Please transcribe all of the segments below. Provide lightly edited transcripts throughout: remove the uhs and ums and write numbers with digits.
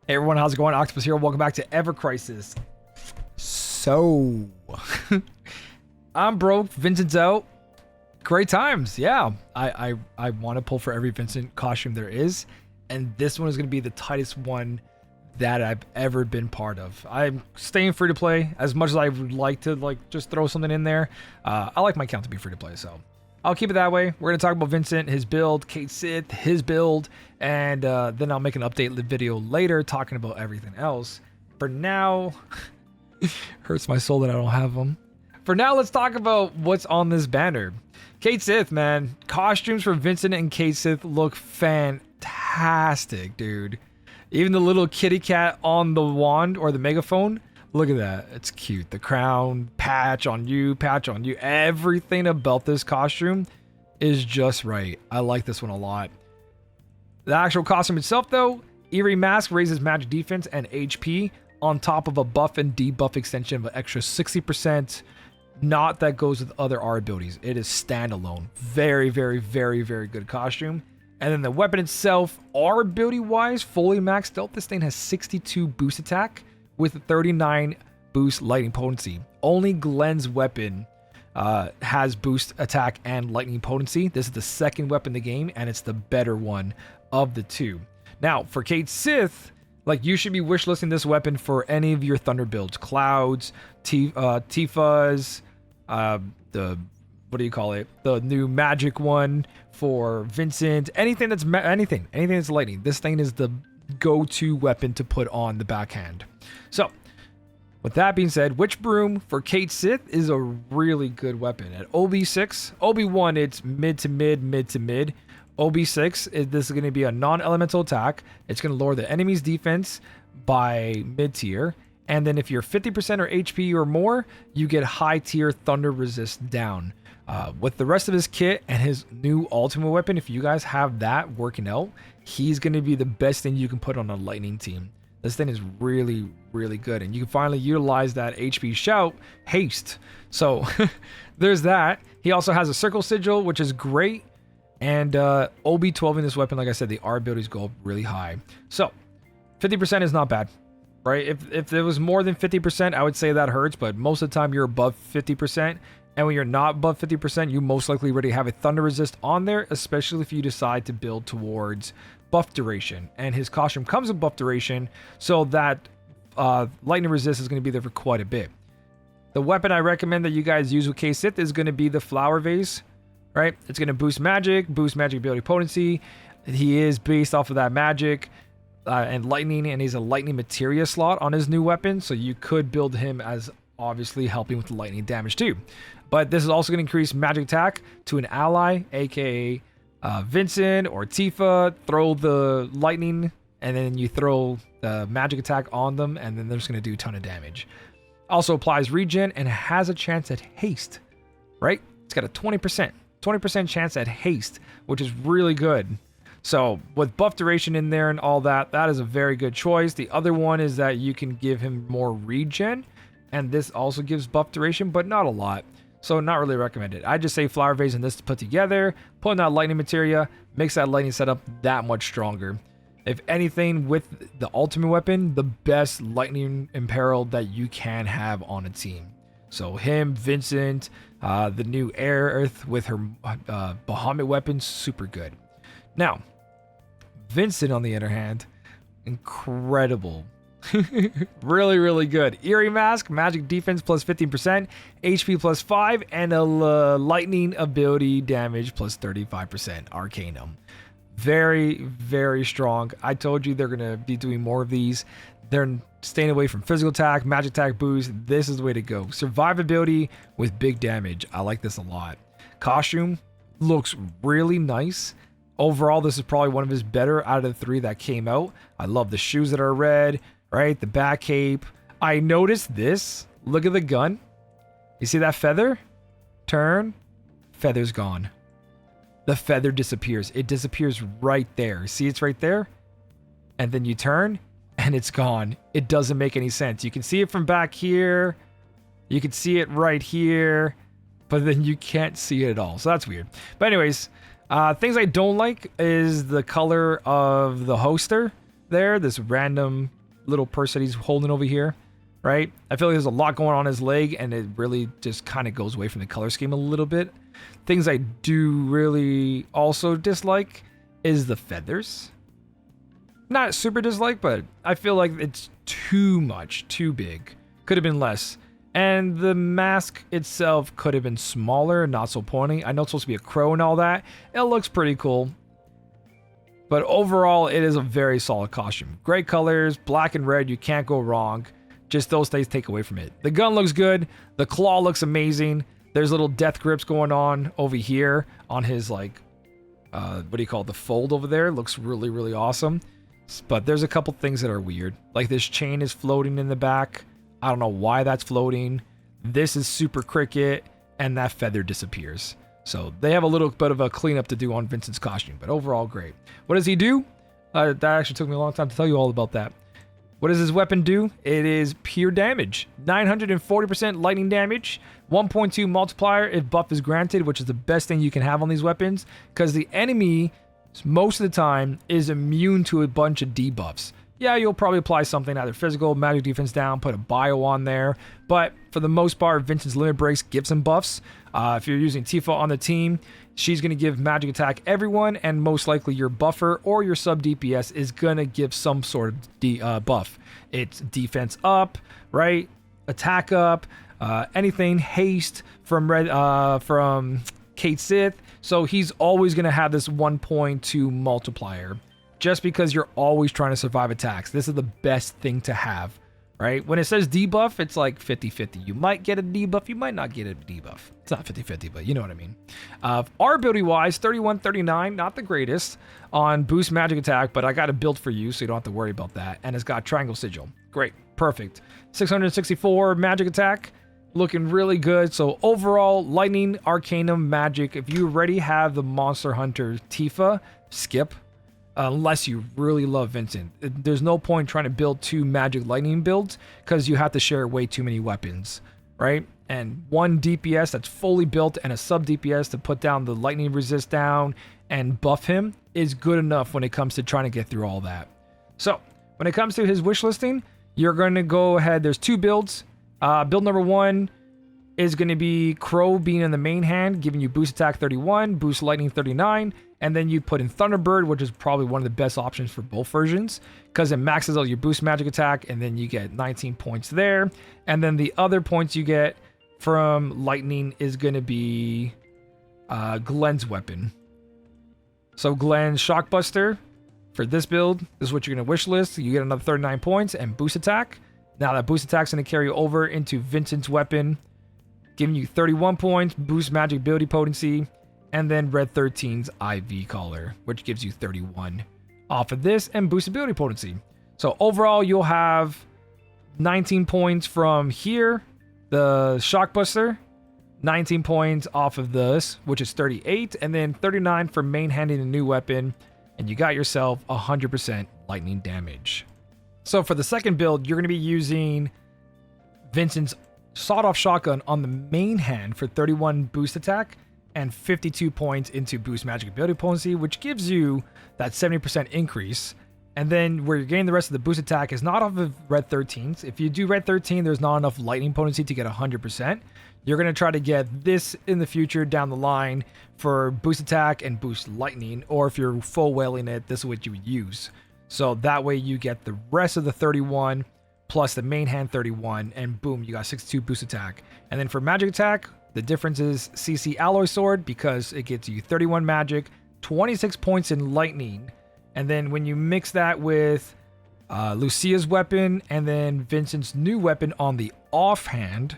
Hey everyone, how's it going? Octopus here. Welcome back to evercrisis. So, I'm broke. Vincent's out. Great times. Yeah, I want to pull for every Vincent costume there is, and this one is going to be the tightest one that I've ever been part of. I'm staying free to play as much as I would like to just throw something in there. I like my account to be free to play, so I'll keep it that way. We're going to talk about Vincent, his build, Cait Sith, his build, and then I'll make an update video later talking about everything else. For now, hurts my soul that I don't have them. For now, let's talk about what's on this banner. Cait Sith, man. Costumes for Vincent and Cait Sith look fantastic, dude. Even the little kitty cat on the wand or the megaphone. Look at that. It's cute. The crown, patch on you. Everything about this costume is just right. I like this one a lot. The actual costume itself, though, Eerie Mask raises magic defense and HP on top of a buff and debuff extension of an extra 60%. Not that goes with other R abilities. It is standalone. Very, very, very, very good costume. And then the weapon itself, R ability wise, fully maxed out. This thing has 62 boost attack with 39 boost lightning potency. Only Glenn's weapon has boost attack and lightning potency. This is the second weapon in the game, and it's the better one of the two. Now, for Cait Sith, you should be wishlisting this weapon for any of your Thunder builds. Clouds, Tifa's, the new magic one for Vincent, anything that's anything that's lightning. This thing is the go-to weapon to put on the backhand. So with that being said, Witch Broom for Cait Sith is a really good weapon. At OB6, OB1 it's mid to mid. OB6 this is going to be a non-elemental attack. It's going to lower the enemy's defense by mid tier. And then if you're 50% or HP or more, you get high tier thunder resist down. With the rest of his kit and his new ultimate weapon, if you guys have that working out, he's going to be the best thing you can put on a lightning team. This thing is really, really good. And you can finally utilize that HP shout, haste. So there's that. He also has a circle sigil, which is great. And OB12 in this weapon, like I said, the R abilities go up really high. So 50% is not bad. Right? If it was more than 50%, I would say that hurts, but most of the time you're above 50%. And when you're not above 50%, you most likely already have a thunder resist on there, especially if you decide to build towards buff duration. And his costume comes with buff duration, so that lightning resist is going to be there for quite a bit. The weapon I recommend that you guys use with Cait Sith is going to be the flower vase, right? It's going to boost magic ability potency. He is based off of that magic. And lightning, and he's a lightning materia slot on his new weapon, so you could build him as obviously helping with the lightning damage too. But this is also going to increase magic attack to an ally, aka Vincent or Tifa. Throw the lightning, and then you throw the magic attack on them, and then they're just going to do a ton of damage. Also applies regen and has a chance at haste, right? It's got a 20% chance at haste, which is really good. So with buff duration in there and all that, that is a very good choice. The other one is that you can give him more regen, and this also gives buff duration, but not a lot. So not really recommended. I just say flower vase and this to put together, put in that lightning materia, makes that lightning setup that much stronger. If anything, with the ultimate weapon, the best lightning imperiled that you can have on a team. So him, Vincent, the new Earth with her Bahamut weapon, super good. Now, Vincent, on the other hand, incredible. Really, really good. Eerie Mask, magic defense plus 15%, HP plus 5, and a lightning ability damage plus 35%. Arcanum. Very, very strong. I told you they're going to be doing more of these. They're staying away from physical attack, magic attack boost. This is the way to go. Survivability with big damage. I like this a lot. Costume looks really nice. Overall, this is probably one of his better out of the three that came out. I love the shoes that are red, right? The back cape. I noticed this. Look at the gun. You see that feather? Turn. Feather's gone. The feather disappears. It disappears right there. See, it's right there? And then you turn, and it's gone. It doesn't make any sense. You can see it from back here. You can see it right here. But then you can't see it at all. So that's weird. But anyways... things I don't like is the color of the hoster there, this random little purse that he's holding over here, right? I feel like there's a lot going on his leg, and it really just kind of goes away from the color scheme a little bit. Things I do really also dislike is the feathers. Not super dislike, but I feel like it's too much, too big. Could have been less. And the mask itself could have been smaller, not so pointy. I know it's supposed to be a crow and all that. It looks pretty cool. But overall, it is a very solid costume. Great colors, black and red, you can't go wrong. Just those things take away from it. The gun looks good. The claw looks amazing. There's little death grips going on over here on his, like, what do you call it? The fold over there. Looks really, really awesome. But there's a couple things that are weird. Like this chain is floating in the back. I don't know why that's floating. This is super cricket, and that feather disappears. So they have a little bit of a cleanup to do on Vincent's costume, but overall great. What does he do? That actually took me a long time to tell you all about that. What does his weapon do? It is pure damage. 940% lightning damage. 1.2 multiplier if buff is granted, which is the best thing you can have on these weapons, because the enemy, most of the time, is immune to a bunch of debuffs. Yeah, you'll probably apply something, either physical, magic defense down, put a bio on there. But for the most part, Vincent's limit breaks gives him buffs. If you're using Tifa on the team, she's going to give magic attack everyone, and most likely your buffer or your sub DPS is going to give some sort of buff. It's defense up, right? Attack up, anything, haste from Cait Sith. So he's always going to have this 1.2 multiplier. Just because you're always trying to survive attacks. This is the best thing to have, right? When it says debuff, it's like 50-50. You might get a debuff, you might not get a debuff. It's not 50-50, but you know what I mean. Our ability-wise, 31-39, not the greatest on boost magic attack, but I got a build for you, so you don't have to worry about that. And it's got triangle sigil. Great, perfect. 664 magic attack, looking really good. So overall, lightning, arcanum, magic. If you already have the Monster Hunter Tifa, skip. Unless you really love Vincent. There's no point trying to build two magic lightning builds because you have to share way too many weapons, right? And one DPS that's fully built and a sub DPS to put down the lightning resist down and buff him is good enough when it comes to trying to get through all that. So when it comes to his wish listing, you're going to go ahead. There's two builds. Build number one is going to be Crow being in the main hand, giving you boost attack 31, boost lightning 39, and then you put in Thunderbird, which is probably one of the best options for both versions, because it maxes out your boost magic attack, and then you get 19 points there. And then the other points you get from lightning is going to be Glenn's weapon. So Glenn's Shockbuster, for this build, this is what you're going to wish list. You get another 39 points and boost attack. Now that boost attack's going to carry over into Vincent's weapon, giving you 31 points, boost magic ability potency, and then Red 13's IV collar, which gives you 31 off of this and boost ability potency. So overall, you'll have 19 points from here, the Shockbuster, 19 points off of this, which is 38, and then 39 for main handing a new weapon, and you got yourself 100% lightning damage. So for the second build, you're going to be using Vincent's sawed-off shotgun on the main hand for 31 boost attack and 52 points into boost magic ability potency, which gives you that 70% increase. And then where you're getting the rest of the boost attack is not off of Red 13s. If you do Red 13, there's not enough lightning potency to get 100%. You're going to try to get this in the future down the line for boost attack and boost lightning, or if you're full whaling it, this is what you would use. So that way you get the rest of the 31 plus the main hand 31, and boom, you got 62 boost attack. And then for magic attack, the difference is CC Alloy Sword, because it gets you 31 magic, 26 points in lightning. And then when you mix that with Lucia's weapon and then Vincent's new weapon on the offhand,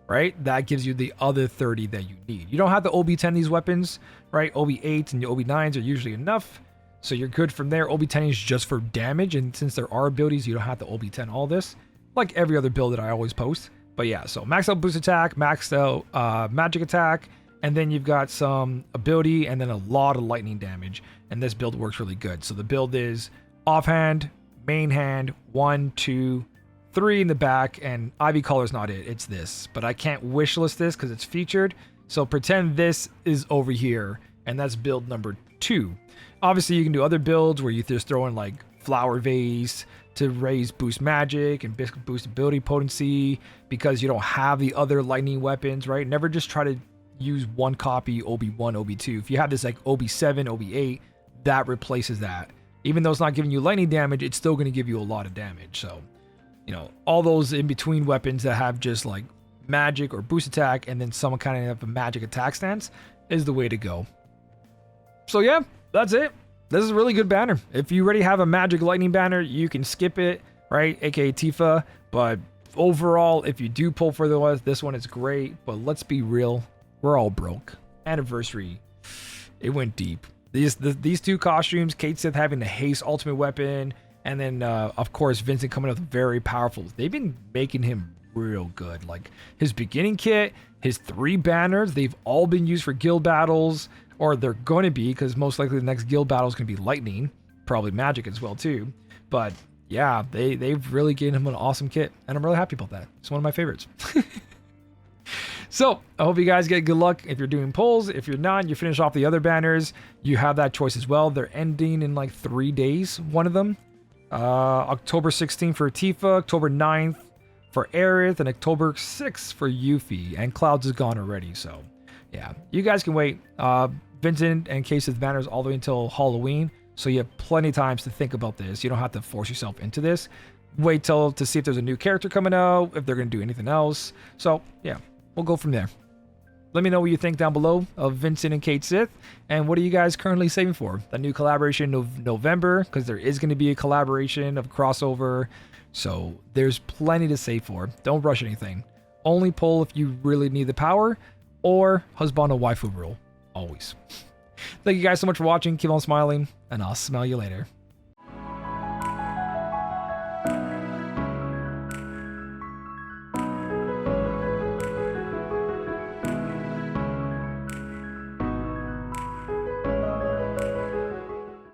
right, that gives you the other 30 that you need. You don't have to OB10 these weapons, right? OB8s and your OB9s are usually enough. So you're good from there. OB10 is just for damage, and since there are abilities, you don't have to OB10 all this, like every other build that I always post. But yeah, so max out boost attack, maxed out magic attack, and then you've got some ability and then a lot of lightning damage. And this build works really good. So the build is offhand, main hand, 1, 2, 3 in the back, and Ivy Color's not it. It's this. But I can't wish list this because it's featured. So pretend this is over here, and that's build number 2. Obviously, you can do other builds where you just throw in like flower vase, to raise boost magic and boost ability potency because you don't have the other lightning weapons, right? Never just try to use one copy OB1, OB2. If you have this like OB7, OB8, that replaces that. Even though it's not giving you lightning damage, it's still going to give you a lot of damage. So, you know, all those in between weapons that have just like magic or boost attack and then some kind of a magic attack stance is the way to go. So yeah, that's it. This is a really good banner. If you already have a magic lightning banner, you can skip it, right? AKA Tifa. But overall, if you do pull for this one, it's great. But let's be real, we're all broke. Anniversary, it went deep. These two costumes, Cait Sith having the haste ultimate weapon, and then of course Vincent coming up with very powerful. They've been making him real good. Like his beginning kit, his 3 banners, they've all been used for guild battles. Or they're going to be, because most likely the next guild battle is going to be lightning. Probably magic as well, too. But yeah, they've really given him an awesome kit. And I'm really happy about that. It's one of my favorites. So, I hope you guys get good luck if you're doing polls. If you're not, you finish off the other banners. You have that choice as well. They're ending in like 3 days, one of them. October 16th for Tifa, October 9th for Aerith, and October 6th for Yuffie. And Clouds is gone already, so yeah. You guys can wait. Vincent and Cait Sith Banners all the way until Halloween, so you have plenty of times to think about this. You don't have to force yourself into this. Wait till to see if there's a new character coming out, if they're going to do anything else. So yeah, we'll go from there. Let me know what you think down below of Vincent and Cait Sith, and what are you guys currently saving for? The new collaboration of November, because there is going to be a collaboration of crossover, so there's plenty to save for. Don't rush anything. Only pull if you really need the power, or husband or waifu rule. Always. Thank you guys so much for watching. Keep on smiling, and I'll smell you later.